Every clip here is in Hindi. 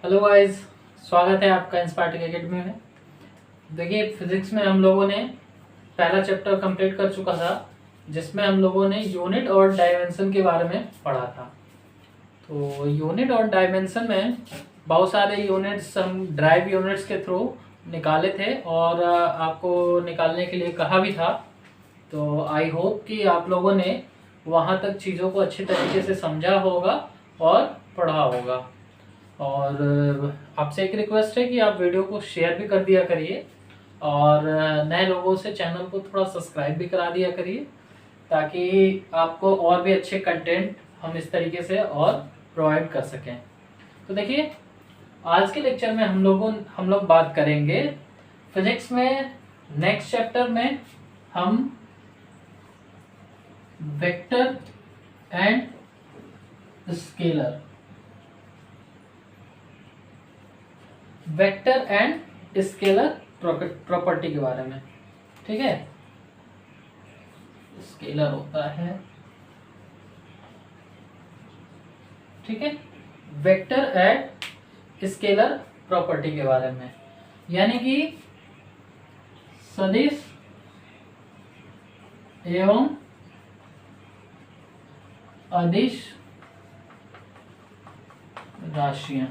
हेलो गाइस, स्वागत है आपका इंस्पार्टिक एकेडमी में। देखिए, फिजिक्स में हम लोगों ने पहला चैप्टर कंप्लीट कर चुका था, जिसमें हम लोगों ने यूनिट और डायमेंशन के बारे में पढ़ा था। तो यूनिट और डायमेंशन में बहुत सारे यूनिट्स हम ड्राइव यूनिट्स के थ्रू निकाले थे और आपको निकालने के लिए कहा भी था। तो आई होप कि आप लोगों ने वहाँ तक चीज़ों को अच्छी तरीके से समझा होगा और पढ़ा होगा। और आपसे एक रिक्वेस्ट है कि आप वीडियो को शेयर भी कर दिया करिए और नए लोगों से चैनल को थोड़ा सब्सक्राइब भी करा दिया करिए, ताकि आपको और भी अच्छे कंटेंट हम इस तरीके से और प्रोवाइड कर सकें। तो देखिए, आज के लेक्चर में हम लोग बात करेंगे फिजिक्स में नेक्स्ट चैप्टर में हम वेक्टर एंड स्केलर प्रॉपर्टी के बारे में। ठीक है, स्केलर होता है, ठीक है, वेक्टर एंड स्केलर प्रॉपर्टी के बारे में, यानी कि सदिश एवं अदिश राशियां।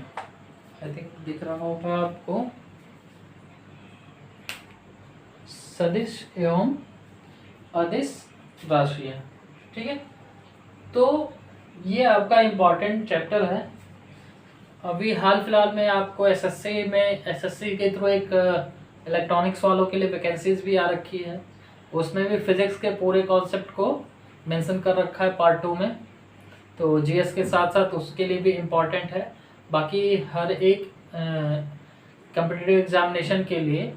आई थिंक दिख रहा होगा आपको, सदिश एवं अदिश राशियां। ठीक है, तो ये आपका इम्पॉर्टेंट चैप्टर है। अभी हाल फिलहाल में आपको एसएससी के थ्रू एक इलेक्ट्रॉनिक्स वालों के लिए वैकेंसीज भी आ रखी है। उसमें भी फिजिक्स के पूरे कॉन्सेप्ट को मेंशन कर रखा है पार्ट 2 में। तो जीएस के साथ साथ उसके लिए भी इम्पॉर्टेंट है। बाकी हर एक कॉम्पिटिटिव एग्जामिनेशन के लिए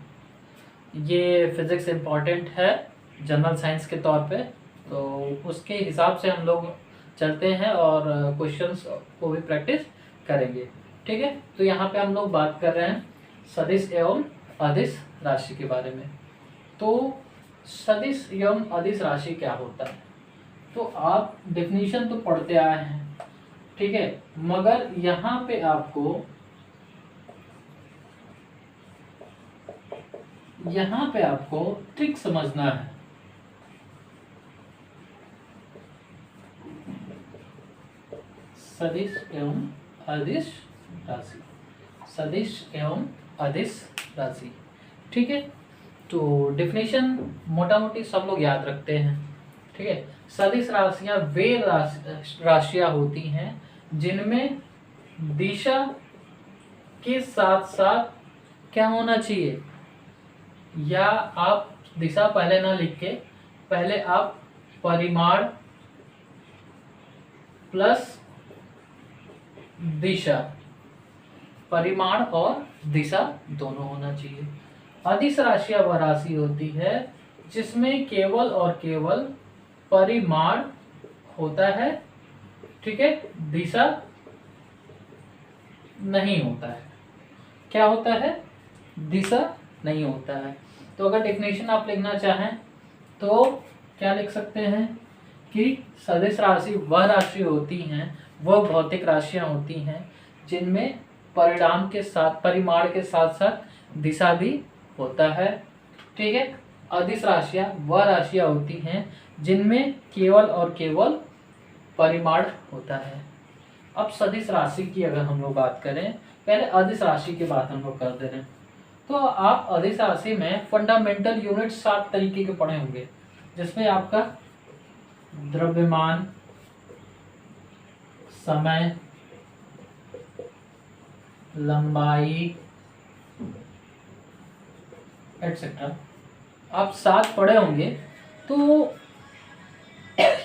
ये फिज़िक्स इम्पॉर्टेंट है जनरल साइंस के तौर पे। तो उसके हिसाब से हम लोग चलते हैं और क्वेश्चंस को भी प्रैक्टिस करेंगे। ठीक है, तो यहाँ पे हम लोग बात कर रहे हैं सदिश एवं अदिश राशि के बारे में। तो सदिश एवं अदिश राशि क्या होता है? तो आप डेफिनेशन तो पढ़ते आए हैं, ठीक है, मगर यहाँ पे आपको ट्रिक समझना है। सदिश एवं अदिश राशि, सदिश एवं अदिश राशि। ठीक है, तो डेफिनेशन मोटा मोटी सब लोग याद रखते हैं। ठीक है, सदिश राशियां वे राशियां होती हैं जिनमें दिशा के साथ साथ क्या होना चाहिए, या आप दिशा पहले ना लिख के पहले आप परिमाण प्लस दिशा, परिमाण और दिशा दोनों होना चाहिए। अदिश राशियां वह राशि होती है जिसमें केवल और केवल परिमाण होता है, ठीक है, दिशा नहीं होता है। क्या होता है? दिशा नहीं होता है। तो अगर डेफिनेशन आप लिखना चाहें तो क्या लिख सकते हैं कि सदिश राशि वह राशि होती हैं, वह भौतिक राशियां होती हैं जिनमें परिमाण के साथ साथ दिशा भी होता है। ठीक है, अदिश राशियां वह राशियां होती हैं जिनमें केवल और केवल परिमाण होता है। अब सदिश राशि की अगर हम लोग बात करें, पहले अदिश राशि की बात हम लोग कर दे रहे हैं। तो आप अदिश राशि में फंडामेंटल यूनिट 7 तरीके के पढ़े होंगे, जिसमें आपका द्रव्यमान, समय, लंबाई एटसेट्रा, आप 7 पढ़े होंगे। तो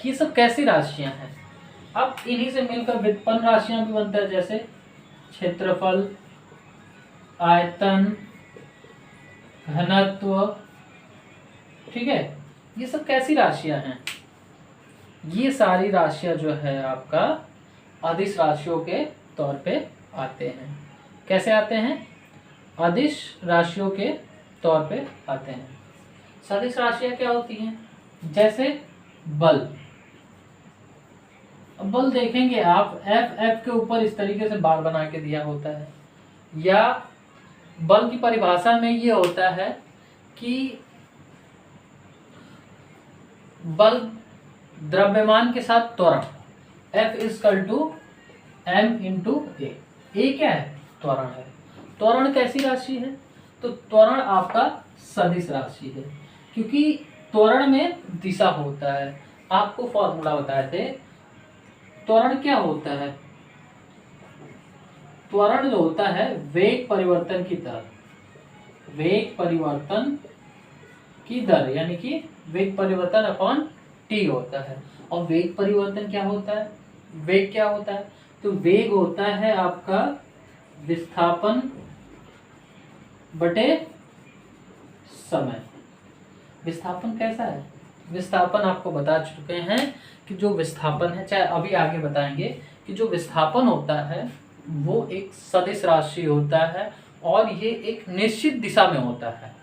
ये सब कैसी राशियां हैं? अब इन्हीं से मिलकर व्युत्पन्न राशियां भी बनता है, जैसे क्षेत्रफल, आयतन, घनत्व। ठीक है, ये सब कैसी राशियां हैं? ये सारी राशियां जो है आपका अदिश राशियों के तौर पे आते हैं। कैसे आते हैं? अदिश राशियों के तौर पे आते हैं। सदिश राशियां क्या होती हैं? जैसे बल। अब बल देखेंगे आप, एफ के ऊपर इस तरीके से बार बना के दिया होता है। या बल की परिभाषा में ये होता है कि बल द्रव्यमान के साथ त्वरण F = m × a। ए क्या है? त्वरण है। त्वरण कैसी राशि है? तो त्वरण आपका सदिश राशि है, क्योंकि त्वरण में दिशा होता है। आपको फॉर्मूला बताए थे, त्वरण क्या होता है? त्वरण जो होता है वेग परिवर्तन की दर, वेग परिवर्तन की दर यानी कि वेग परिवर्तन अपॉन t होता है। और वेग परिवर्तन क्या होता है? वेग क्या होता है? तो वेग होता है आपका विस्थापन बटे समय। विस्थापन कैसा है? विस्थापन आपको बता चुके हैं कि जो विस्थापन है, चाहे अभी आगे बताएंगे कि जो विस्थापन होता है वो एक सदिश राशि होता है और ये एक निश्चित दिशा में होता है।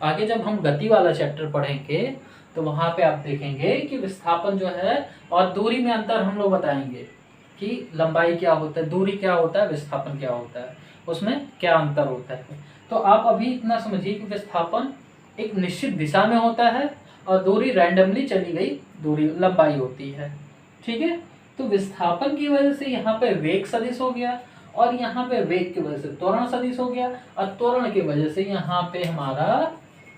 आगे जब हम गति वाला चैप्टर पढ़ेंगे तो वहां पे आप देखेंगे कि विस्थापन जो है और दूरी में अंतर हम लोग बताएंगे कि लंबाई क्या होता है, दूरी क्या होता है, विस्थापन क्या होता है, उसमें क्या अंतर होता है। तो आप अभी इतना समझिए कि विस्थापन एक निश्चित दिशा में होता है और दूरी रैंडमली चली गई दूरी लंबाई होती है। ठीक है, तो विस्थापन की वजह से यहाँ पे वेग सदिश हो गया और यहाँ पे वेग की वजह से त्वरण सदिश हो गया और त्वरण की वजह से यहाँ पे हमारा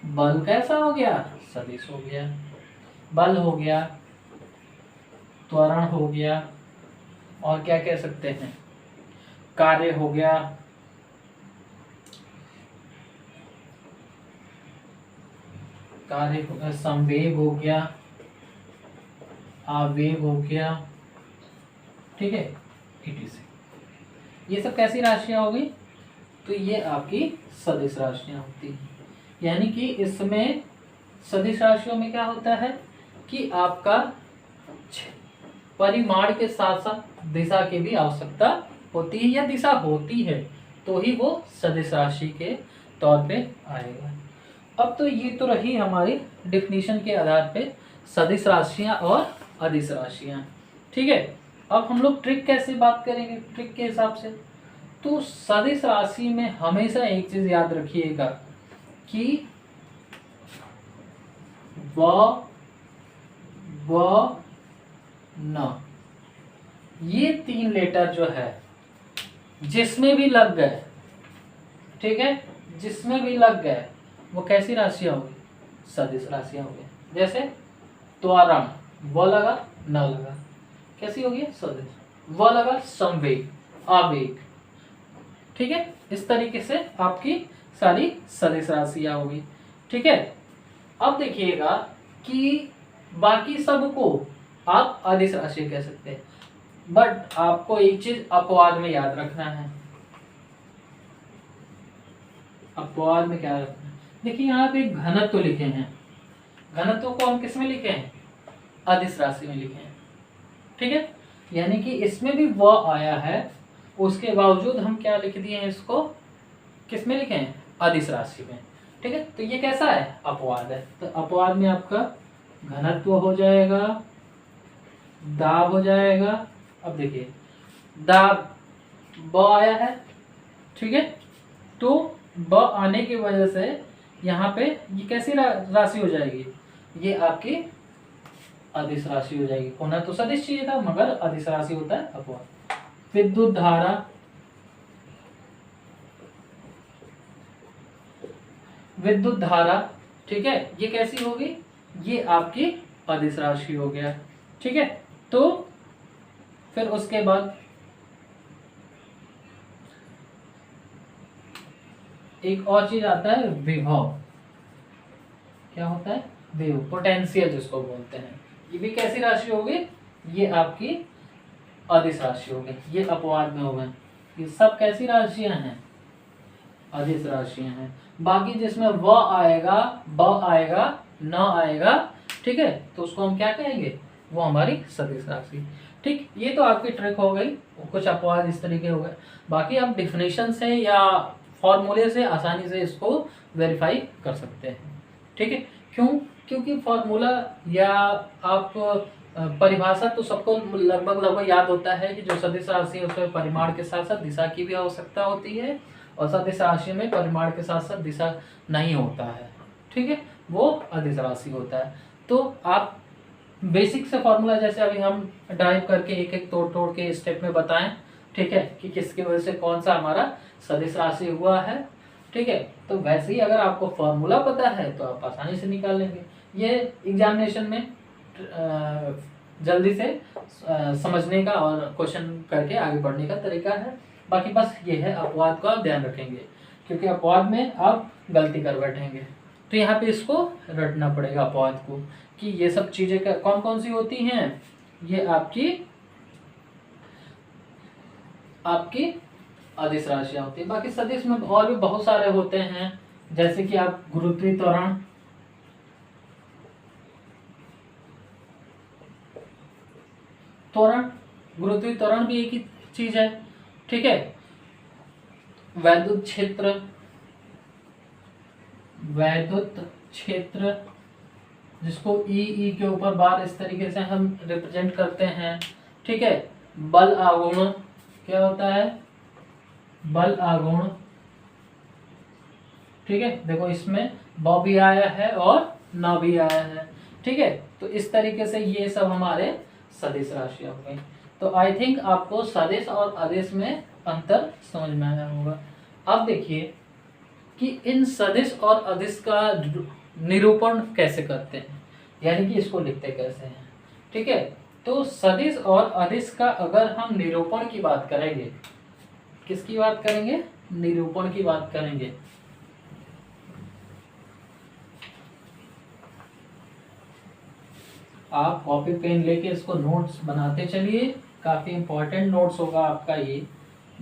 बल कैसा हो गया? सदिश हो गया। बल हो गया, त्वरण हो गया, और क्या कह सकते हैं, कार्य हो गया, कार्य हो गया, संवेग हो गया, आवेग हो गया। ठीक है, etc। ये सब कैसी राशियां होगी? तो ये आपकी सदिश राशियां होती हैं। यानी कि इसमें सदिश राशियों में क्या होता है कि आपका परिमाण के साथ साथ दिशा की भी आवश्यकता होती है, या दिशा होती है तो ही वो सदिश राशि के तौर पे आएगा। अब तो ये तो रही हमारी डिफिनीशन के आधार पे सदिश राशियां और अदिश राशियां। ठीक है, अब हम लोग ट्रिक कैसे बात करेंगे? ट्रिक के हिसाब से तो सदिश राशि में हमेशा एक चीज याद रखिएगा कि व न, ये 3 लेटर जो है जिसमें भी लग गए, ठीक है, जिसमें भी लग गए वो कैसी राशियां होगी? सदिश राशियां होगी। जैसे त्वरण, व लगा न लगा, कैसी होगी? सदिश। व लगा, संवेग, आवेग। ठीक है, इस तरीके से आपकी सारी सदिश राशियां होगी। ठीक है, अब देखिएगा कि बाकी सबको आप अदिश राशि कह सकते हैं, बट आपको एक चीज अपवाद में याद रखना है। अपवाद में क्या रखना है? देखिए यहाँ पे घनत्व लिखे हैं, घनत्व को हम किस में लिखे हैं? अदिश राशि में लिखे हैं। ठीक है, यानी कि इसमें भी व आया है, उसके बावजूद हम क्या लिख दिए हैं? इसको किस में लिखे हैं? अदिश राशि में। ठीक है, तो ये कैसा है? अपवाद है। तो अपवाद में आपका घनत्व हो जाएगा, दाब हो जाएगा। अब देखिए दाब ब आया है, ठीक है, तो ब आने की वजह से यहाँ पे ये कैसी राशि हो जाएगी? ये आपकी अदिश राशि हो जाएगी। होना तो सदिश चाहिए था मगर अदिश राशि होता है अपवाद। विद्युत धारा, विद्युत धारा, ठीक है, ये कैसी होगी? ये आपकी अदिश राशि हो गया। ठीक है, तो फिर उसके बाद एक और चीज आता है विभव। क्या होता है? विभव, पोटेंशियल जिसको बोलते हैं। ये भी कैसी राशि होगी? ये आपकी अदिश राशि होगी। ये अपवाद में होगा। ये सब कैसी राशियां हैं? अदिश राशियां हैं। बाकी जिसमें व आएगा, ब आएगा, न आएगा, ठीक है, तो उसको हम क्या कहेंगे? वो हमारी सदिश राशि। ठीक, ये तो आपकी ट्रिक हो गई। कुछ अपवाद इस तरीके हो गए। बाकी आप डिफिनेशन से या फॉर्मूले से आसानी से इसको वेरीफाई कर सकते हैं। ठीक है, क्यों? क्योंकि फॉर्मूला या आप परिभाषा तो सबको लगभग याद होता है कि जो सदिश राशि है उसमें परिमाण के साथ साथ दिशा की भी आवश्यकता होती है और सदिश राशियों में परिमाण के साथ साथ दिशा नहीं होता है, ठीक है, वो अदिश राशि होता है। तो आप बेसिक से फॉर्मूला जैसे अभी हम ड्राइव करके एक एक तोड़ तोड़ के स्टेप में बताएं, ठीक है, कि किसकी वजह से कौन सा हमारा सदिश राशि हुआ है, ठीक है। तो वैसे ही अगर आपको फॉर्मूला पता है तो आप आसानी से निकाल लेंगे। ये एग्जामिनेशन में जल्दी से समझने का और क्वेश्चन करके आगे बढ़ने का तरीका है। बाकी बस ये है, अपवाद का ध्यान रखेंगे, क्योंकि अपवाद में आप गलती कर बैठेंगे। तो यहाँ पे इसको रटना पड़ेगा अपवाद को, कि ये सब चीजें कौन कौन सी होती हैं। ये आपकी अदिश राशियां होती है। बाकी सदिश में और भी बहुत सारे होते हैं, जैसे कि आप गुरुत्वीय त्वरण, गुरुत्वीय त्वरण भी एक ही चीज है, ठीक है। वैद्युत क्षेत्र जिसको ई के ऊपर बार इस तरीके से हम रिप्रेजेंट करते हैं, ठीक है। बल आघूर्ण क्या होता है, बल आघूर्ण, ठीक है। देखो इसमें ब भी आया है और न भी आया है, ठीक है। तो इस तरीके से ये सब हमारे सदिश राशियां हो गई। तो आई थिंक आपको सदिश और अदिश में अंतर समझ में आया होगा। अब देखिए कि इन सदिश और अदिश का निरूपण कैसे करते हैं, यानी कि इसको लिखते कैसे हैं, ठीक है। तो सदिश और अदिश का अगर हम निरूपण की बात करेंगे, किसकी बात करेंगे, निरूपण की बात करेंगे, आप कॉपी पेन लेके इसको नोट्स बनाते चलिए। काफी इंपॉर्टेंट नोट्स होगा आपका ये,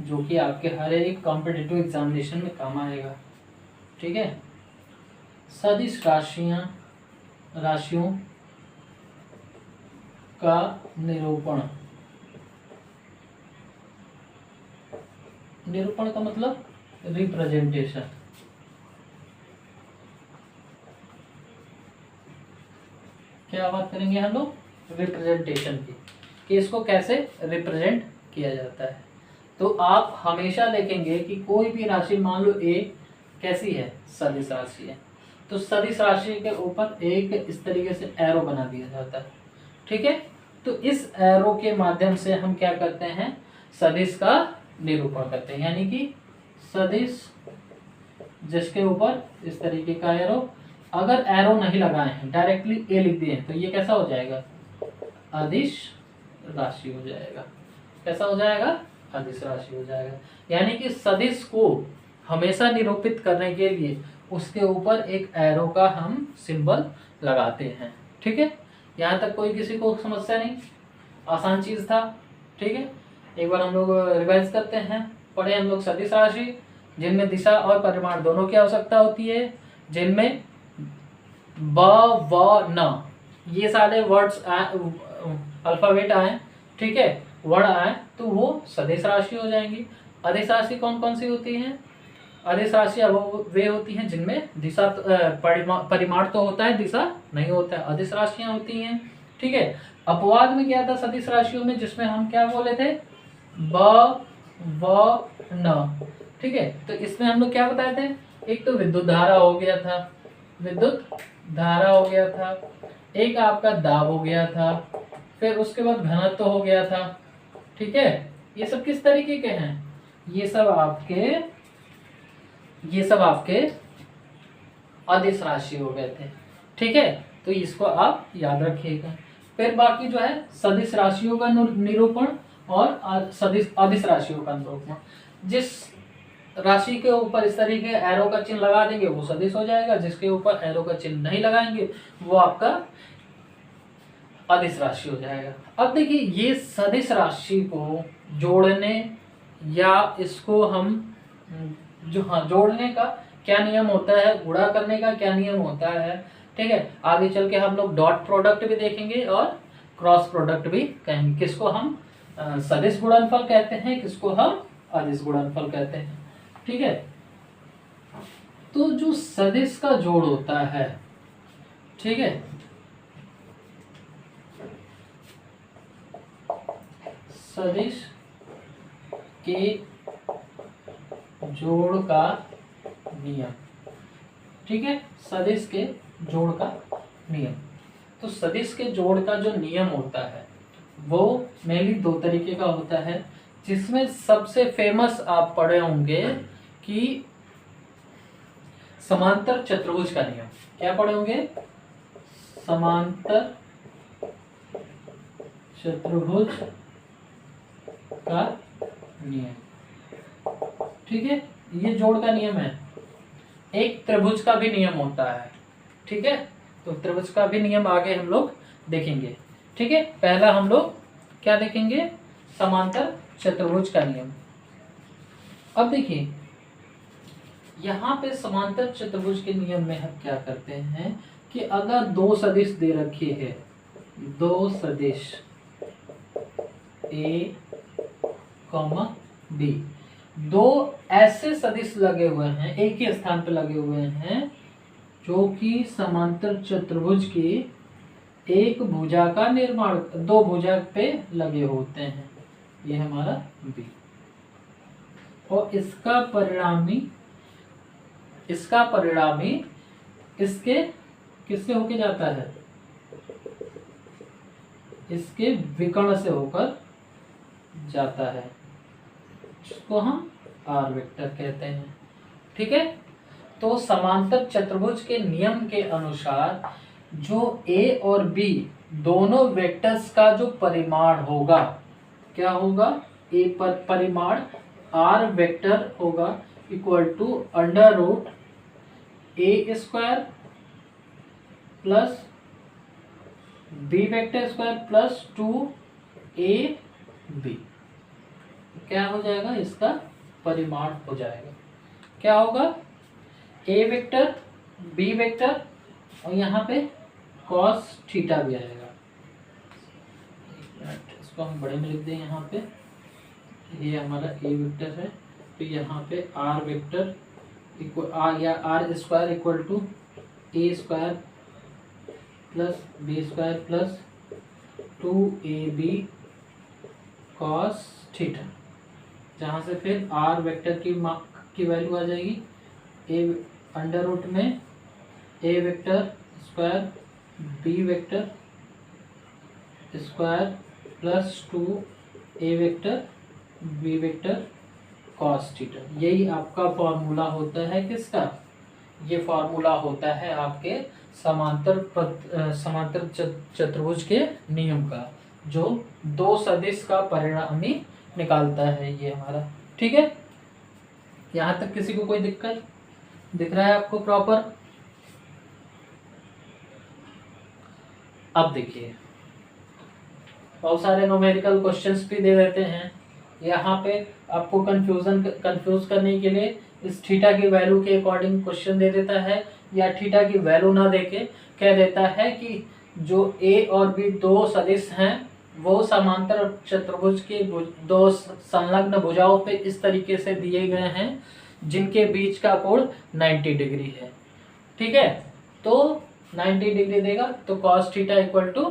जो कि आपके हर एक कॉम्पिटिटिव एग्जामिनेशन में काम आएगा, ठीक है। सदिश राशियों का निरूपण का मतलब रिप्रेजेंटेशन, क्या बात करेंगे हम लोग, रिप्रेजेंटेशन की, कि इसको कैसे रिप्रेजेंट किया जाता है। तो आप हमेशा देखेंगे कि कोई भी राशि, मान लो ए कैसी है, सदिश राशि है, तो सदिश राशि के ऊपर एक इस तरीके से एरो बना दिया जाता है, ठीक है। तो इस एरो के माध्यम से हम क्या करते हैं, सदिश का निरूपण करते हैं। यानी कि सदिश जिसके ऊपर इस तरीके का एरो, अगर एरो नहीं लगाए हैं, डायरेक्टली ए लिख दिए तो ये कैसा हो जाएगा, अदिश राशि हो जाएगा। कैसा हो जाएगा, अदिश राशि हो जाएगा। यानी कि सदिश को हमेशा निरूपित करने के लिए उसके ऊपर एक एरो का हम सिंबल लगाते हैं, ठीक है। यहाँ तक कोई किसी को समस्या नहीं, आसान चीज था, ठीक है। एक बार हम लोग रिवाइज करते हैं। पढ़े हम लोग सदिश राशि जिनमें दिशा और परिमाण दोनों की आवश्यकता होती है, जिनमें ब व न ये सारे वर्ड्स अल्फाबेट आए, ठीक है, वर्ण आए, तो वो सदिश राशि हो जाएंगी। अदिश राशि कौन कौन सी होती हैं, अदिश राशि वो वे होती हैं जिनमें दिशा परिमाण तो होता है, दिशा नहीं होता है, अदिश राशियां होती हैं, ठीक है। अपवाद में क्या था सदिश राशियों में, जिसमें हम क्या बोले थे, ब व न, ठीक है। तो इसमें हम लोग क्या बताए थे, एक तो विद्युत धारा हो गया था, विद्युत धारा हो गया था, एक आपका दाब हो गया था, फिर उसके बाद घनत्व हो गया था, ठीक है। ये सब किस तरीके के हैं, ये सब आपके अदिश राशि हो गए थे, ठीक है। तो इसको आप याद रखिएगा। फिर बाकी जो है सदिश राशियों का निरूपण और अदिश राशियों का निरूपण, जिस राशि के ऊपर इस तरीके एरो का चिन्ह लगा देंगे वो सदिश हो जाएगा, जिसके ऊपर एरो का चिन्ह नहीं लगाएंगे वो आपका अदिश राशि हो जाएगा। अब देखिए ये सदिश राशि को जोड़ने या इसको हम जोड़ने का क्या नियम होता है, गुणा करने का क्या नियम होता है, ठीक है। आगे चल के हम लोग डॉट प्रोडक्ट भी देखेंगे और क्रॉस प्रोडक्ट भी कहेंगे, किसको हम सदिश गुणनफल कहते हैं, किसको हम अदिश गुणनफल कहते हैं, ठीक है। तो जो सदिश का जोड़ होता है, ठीक है, सदिश के जोड़ का नियम। ठीक है, सदिश के जोड़ का नियम। तो सदिश के जोड़ का जो नियम होता है वो मेनली दो तरीके का होता है, जिसमें सबसे फेमस आप पढ़े होंगे कि समांतर चतुर्भुज का नियम। क्या पढ़े होंगे? समांतर चतुर्भुज का नियम। ठीक है, ये जोड़ का नियम है। एक त्रिभुज का भी नियम होता है। ठीक है, तो त्रिभुज का भी नियम आगे हम लोग देखेंगे। ठीक है, पहला हम लोग क्या देखेंगे? समांतर चतुर्भुज का नियम। अब देखिए यहाँ पे समांतर चतुर्भुज के नियम में हम क्या करते हैं कि अगर दो सदिश दे रखे हैं, दो सदिश ए कॉमा बी, दो ऐसे सदिश लगे हुए हैं, एक ही स्थान पे लगे हुए हैं जो कि समांतर चतुर्भुज की एक भुजा का निर्माण, दो भुजा पे लगे होते हैं। ये हमारा बी, और इसका परिणामी इसके किससे होके जाता है? इसके विकर्ण से होकर जाता है, जिसको हम आर वेक्टर कहते हैं। ठीक है, तो समांतर चतुर्भुज के नियम के अनुसार जो ए और बी दोनों वेक्टर्स का जो परिमाण होगा, क्या होगा? ए पर परिमाण आर वेक्टर होगा equal to under root A square plus B vector square plus 2 A B. क्या हो जाएगा? इसका परिमाण हो जाएगा। क्या होगा? ए वेक्टर, बी वेक्टर, और यहाँ पे कॉस थीटा भी आएगा। इसको हम बड़े में लिख दें। यहाँ पे ये हमारा ए वेक्टर है, तो यहाँ पे R vector equal R square equal to A square plus B square plus 2ab cos theta, जहाँ से फिर आर वेक्टर की वैल्यू आ जाएगी ए अंडर रूट में A vector square B vector square plus 2a vector B vector cos theta. यही आपका फॉर्मूला होता है किसका? ये फॉर्मूला होता है आपके समांतर चतुर्भुज के नियम का, जो दो सदिश का परिणामी निकालता है ये हमारा। ठीक है, यहाँ तक किसी को कोई दिक्कत दिख रहा है आपको प्रॉपर? अब देखिए बहुत सारे न्यूमेरिकल क्वेश्चंस भी दे देते हैं। यहाँ पे आपको कंफ्यूज करने के लिए इस थीटा की वैल्यू के अकॉर्डिंग क्वेश्चन दे देता है, या थीटा की वैल्यू ना देके कह देता है कि जो ए और बी दो सदिश हैं वो समांतर चतुर्भुज के दो संलग्न भुजाओं पे इस तरीके से दिए गए हैं जिनके बीच का कोण 90 डिग्री है। ठीक है, तो 90 डिग्री देगा तो cos theta equal to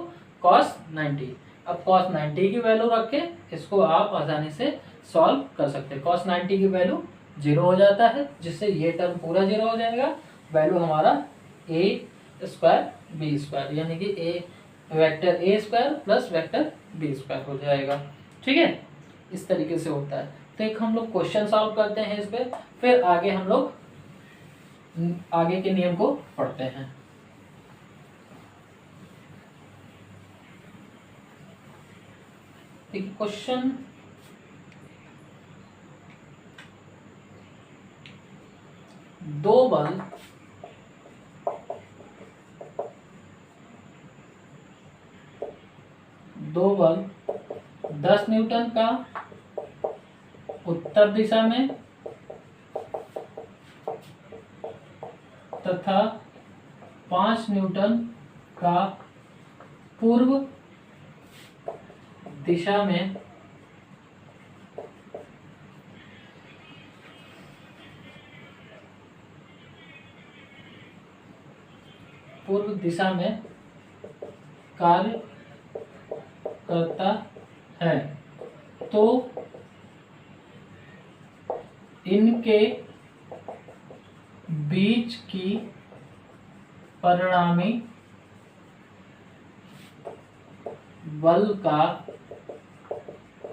cos 90। अब cos 90 की वैल्यू रख के इसको आप आसानी से सॉल्व कर सकते हैं। cos 90 की वैल्यू 0 हो जाता है, जिससे ये टर्म पूरा 0 हो जाएगा। वैल्यू हमारा a स्क्वायर बी स्क्वायर, यानी कि A vector A square plus vector B square हो जाएगा। ठीक है, इस तरीके से होता है। तो एक हम लोग क्वेश्चन सॉल्व करते हैं इस पे, फिर आगे हम लोग आगे के नियम को पढ़ते हैं। देखिए क्वेश्चन दो बल दो बल 10 न्यूटन का उत्तर दिशा में तथा 5 न्यूटन का पूर्व दिशा में कार्य करता है, तो इनके बीच की परिणामी बल का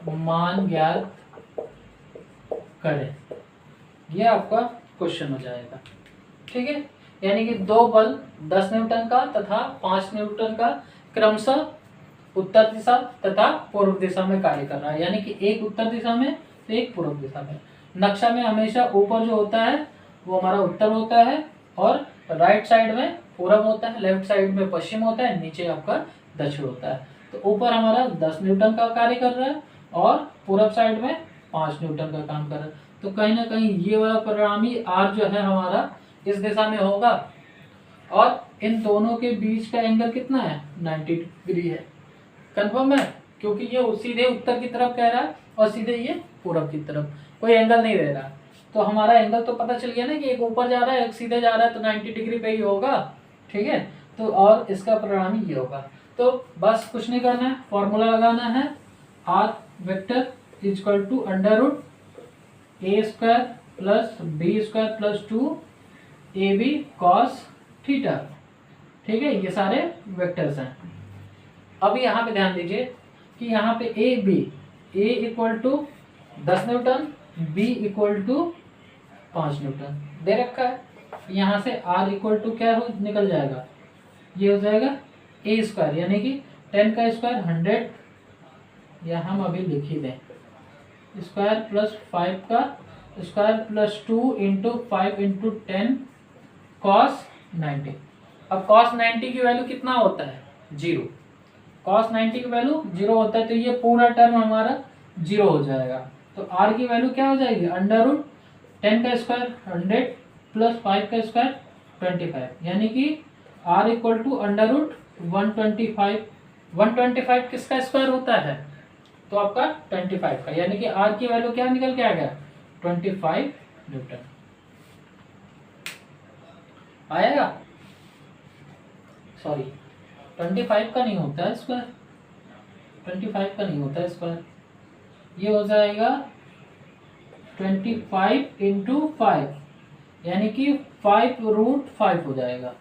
मान ज्ञात करें। यह आपका क्वेश्चन हो जाएगा। ठीक है, यानी कि दो बल 10 न्यूटन का तथा 5 न्यूटन का क्रमशः उत्तर दिशा तथा पूर्व दिशा में कार्य कर रहा है, यानी कि एक उत्तर दिशा में तो एक पूर्व दिशा में। नक्शा में हमेशा ऊपर जो होता है वो हमारा उत्तर होता है और राइट साइड में पूर्व होता है, लेफ्ट साइड में पश्चिम होता है, नीचे आपका दक्षिण होता है। तो ऊपर हमारा 10 न्यूटन का कार्य कर रहा है और पूर्व साइड में 5 न्यूटन का काम कर रहा है। तो कहीं ना कहीं ये वाला परिणामी आर जो है हमारा इस दिशा में होगा और इन दोनों के बीच का एंगल कितना है, 90 डिग्री है। कंफर्म है, क्योंकि ये सीधे उत्तर की तरफ कह रहा है और सीधे ये पूर्व की तरफ, कोई एंगल नहीं दे रहा। तो हमारा एंगल तो पता चल गया ना कि एक ऊपर जा रहा है एक सीधे जा रहा है, तो 90 डिग्री पे ही होगा। ठीक है, तो और इसका परिणामी ये होगा। तो बस कुछ नहीं करना है, फॉर्मूला लगाना है, R vector equal to under root A square plus B square plus 2ab cos theta. ठीक है, ये सारे वेक्टर्स हैं। अब यहाँ पे ध्यान दीजिए कि यहाँ पे A B, A equal to 10 newton, B equal to 5 newton दे रखा है। यहाँ से आर इक्वल टू क्या हो निकल जाएगा, ये हो जाएगा ए स्क्वायर, यानी कि 10 का स्क्वायर 100, या हम अभी लिख ही दें, स्क्वायर प्लस 5 का square plus 2 into 5 into 10 cos 90। अब कॉस 90 की वैल्यू कितना होता है, 0। कॉस 90 की वैल्यू 0 होता है, तो ये पूरा टर्म हमारा 0 हो जाएगा। तो आर की वैल्यू क्या हो जाएगी, अंडर रूट 10 का स्क्वायर 100 प्लस 5 का स्क्वायर 25, यानी कि R equal to under root 125। 125 किसका स्क्वायर होता है, तो आपका 25 का, यानी कि आर की वैल्यू क्या निकल के आ गया, 25 न्यूटन आएगा। सॉरी, 25 का नहीं होता है स्क्वायर, 25 का नहीं होता है स्क्वायर, ये हो जाएगा 25 इंटू 5, यानी कि 5√5 हो जाएगा।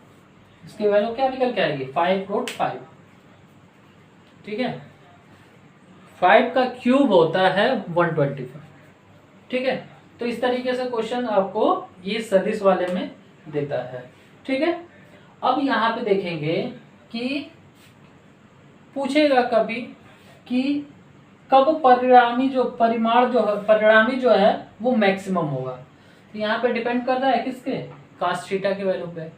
इसकी वैल्यू क्या निकल के आएगी, 5√5। ठीक है, 5 का क्यूब होता है 125। ठीक है, तो इस तरीके से क्वेश्चन आपको ये सदिश वाले में देता है। ठीक है, अब यहाँ पे देखेंगे कि पूछेगा कभी कि कब परिणामी जो है वो मैक्सिमम होगा। तो यहाँ पे डिपेंड कर रहा है किसके, कास थीटा की वैल्यू पे।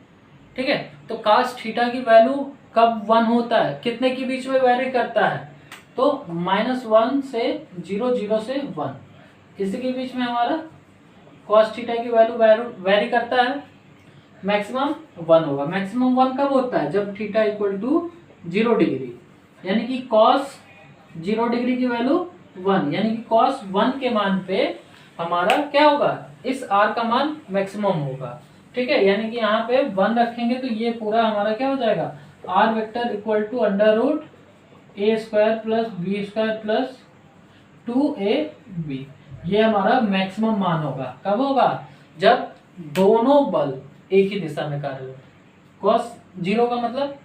ठीक है, तो कास थीटा की वैल्यू कब 1 होता है, कितने के बीच में वेरी करता है, तो -1 से 0, 0 से 1, इसी के बीच में हमारा कॉस थीटा की वैल्यू वेरी करता है। मैक्सिमम 1 होगा। मैक्सिमम 1 कब होता है, जब थीटा इक्वल टू 0 डिग्री, यानी कि कॉस 0 डिग्री की वैल्यू 1, यानी कि कॉस 1 के मान पे हमारा क्या होगा, इस आर का मान मैक्सिमम होगा। ठीक है, यानी कि यहाँ पे 1 रखेंगे तो ये पूरा हमारा क्या हो जाएगा, R vector equal to under root A square plus B square plus 2ab, ये हमारा मैक्सिमम मान होगा। कब होगा, जब दोनों बल एक ही दिशा में कार्य हो। कॉस 0 का मतलब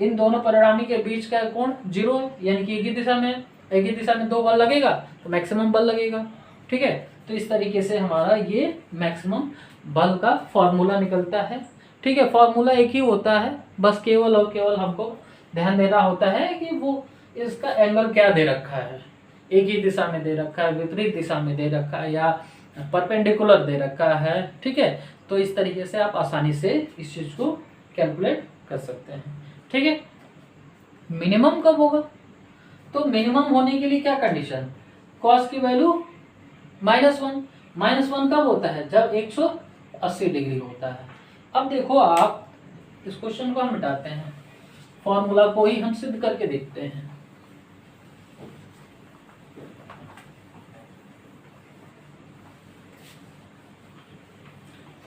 इन दोनों परिणामी के बीच का कोण 0 है, यानी कि एक ही दिशा में दो बल लगेगा तो मैक्सिमम बल लगेगा। ठीक है, तो इस तरीके से हमारा ये मैक्सिमम बल का फॉर्मूला निकलता है। ठीक है, फॉर्मूला एक ही होता है, बस केवल और केवल हमको ध्यान देना होता है कि वो इसका एंगल क्या दे रखा है, एक ही दिशा में दे रखा है, विपरीत दिशा में दे रखा है, या परपेंडिकुलर दे रखा है। ठीक है, तो इस तरीके से आप आसानी से इस चीज को कैलकुलेट कर सकते हैं। ठीक है, मिनिमम कब होगा, तो मिनिमम होने के लिए क्या कंडीशन, कॉस की वैल्यू -1। -1 कब होता है, जब 180 डिग्री होता है। अब देखो आप इस क्वेश्चन को हम मिटाते हैं, फॉर्मूला को ही हम सिद्ध करके देखते हैं।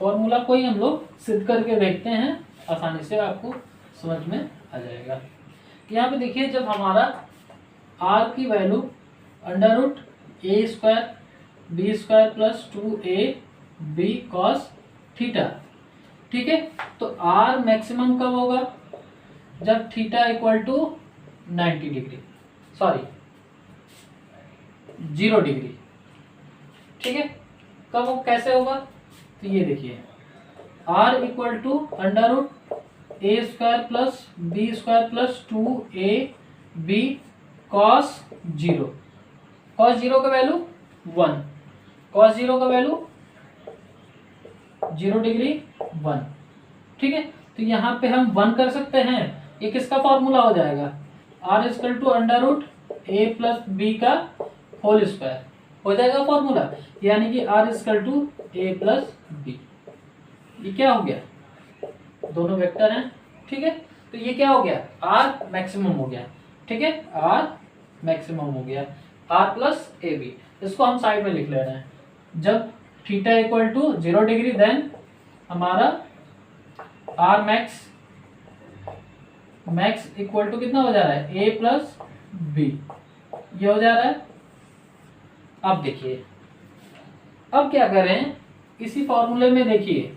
फॉर्मूला को ही हम लोग सिद्ध करके देखते हैं, आसानी से आपको समझ में आ जाएगा। यहाँ पे देखिए, जब हमारा r की value under root A square B square plus 2ab cos theta. ठीक है, तो आर मैक्सिमम कब होगा? जब theta equal to 90 degree, sorry 0 degree. ठीक है, कब वो कैसे होगा? तो ये देखिए, R equal to under root A square plus B square plus 2ab cos 0। Cos 0 का वैल्यू 1, कॉस 0 का वैल्यू 0 डिग्री 1। ठीक है, तो यहाँ पे हम 1 कर सकते हैं। ये किसका फॉर्मूला हो जाएगा? R equal to under root A plus B का होल स्क्वायर हो जाएगा फॉर्मूला, यानी कि R equal to A plus B. ये क्या हो गया? दोनों वेक्टर हैं। ठीक है, तो ये क्या हो गया? आर मैक्सिमम हो गया। ठीक है, आर मैक्सिमम हो गया, आर प्लस ए बी। इसको हम साइड में लिख ले रहे हैं। जब theta equal to 0 degree, then हमारा आर मैक्स इक्वल टू कितना हो जा रहा है? ए प्लस बी, ये हो जा रहा है। अब देखिए, अब क्या करें? इसी फॉर्मूले में देखिए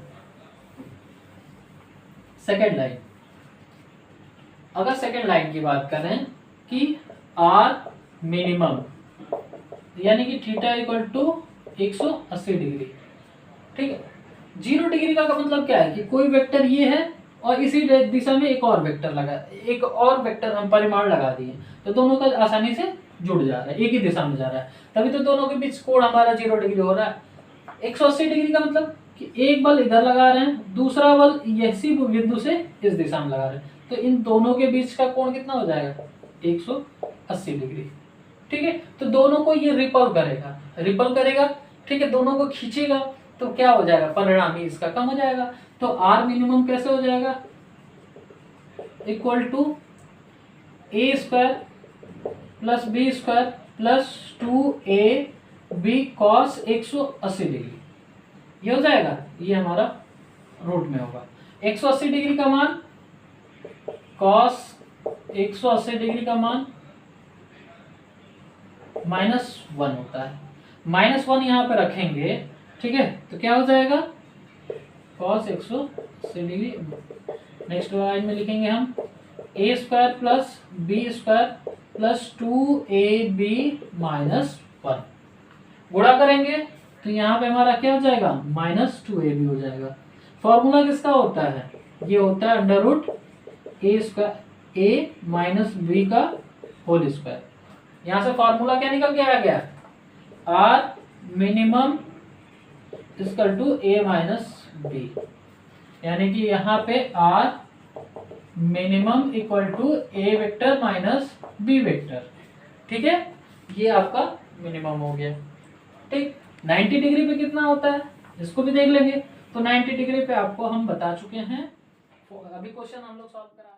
सेकेंड लाइन, अगर सेकेंड लाइन की बात करें कि आर मिनिमम यानी कि थीटा इक्वल टू 180 डिग्री। ठीक है, 0 डिग्री का मतलब क्या है कि कोई वेक्टर ये है और इसी दिशा में एक और वेक्टर हम परिमाण लगा दिए, तो दोनों का आसानी से जुड़ जा रहा है, एक ही दिशा में जा रहा है, तभी तो दोनों के बीच कोण हमारा 0 डिग्री हो रहा है। 180 डिग्री का मतलब कि एक बल इधर लगा रहे हैं, दूसरा बल इसी बिंदु से इस दिशा में लगा रहे हैं, तो इन दोनों के बीच का कोण कितना हो जाएगा? 180 डिग्री। ठीक है, तो दोनों को ये रिपल करेगा। ठीक है, दोनों को खींचेगा, तो क्या हो जाएगा? परिणामी इसका कम हो जाएगा। तो आर मिनिमम कैसे हो जाएगा? Equal to A square plus B square plus 2ab cos 180 degree, ये हो जाएगा। ये हमारा रूट में होगा 180 डिग्री का मान, कॉस 180 डिग्री का मान -1 होता है। -1 यहाँ पे रखेंगे। ठीक है, तो क्या हो जाएगा? Cos 180 degree. नेक्स्ट लाइन में लिखेंगे हम A square plus B square plus 2ab -1। गुणा करेंगे तो यहाँ पे हमारा क्या हो जाएगा? -2ab हो जाएगा। फॉर्मूला किसका होता है? ये होता है under root A square A minus B का होल स्क्वायर। यहाँ से फॉर्मूला क्या निकल के आ गया? R minimum equal to A minus B, यानी कि यहाँ पे R minimum equal to A vector minus B vector. ठीक है, ये आपका मिनिमम हो गया। ठीक, 90 डिग्री पे कितना होता है इसको भी देख लेंगे। तो 90 डिग्री पे आपको हम बता चुके हैं, अभी क्वेश्चन हम लोग सॉल्व करा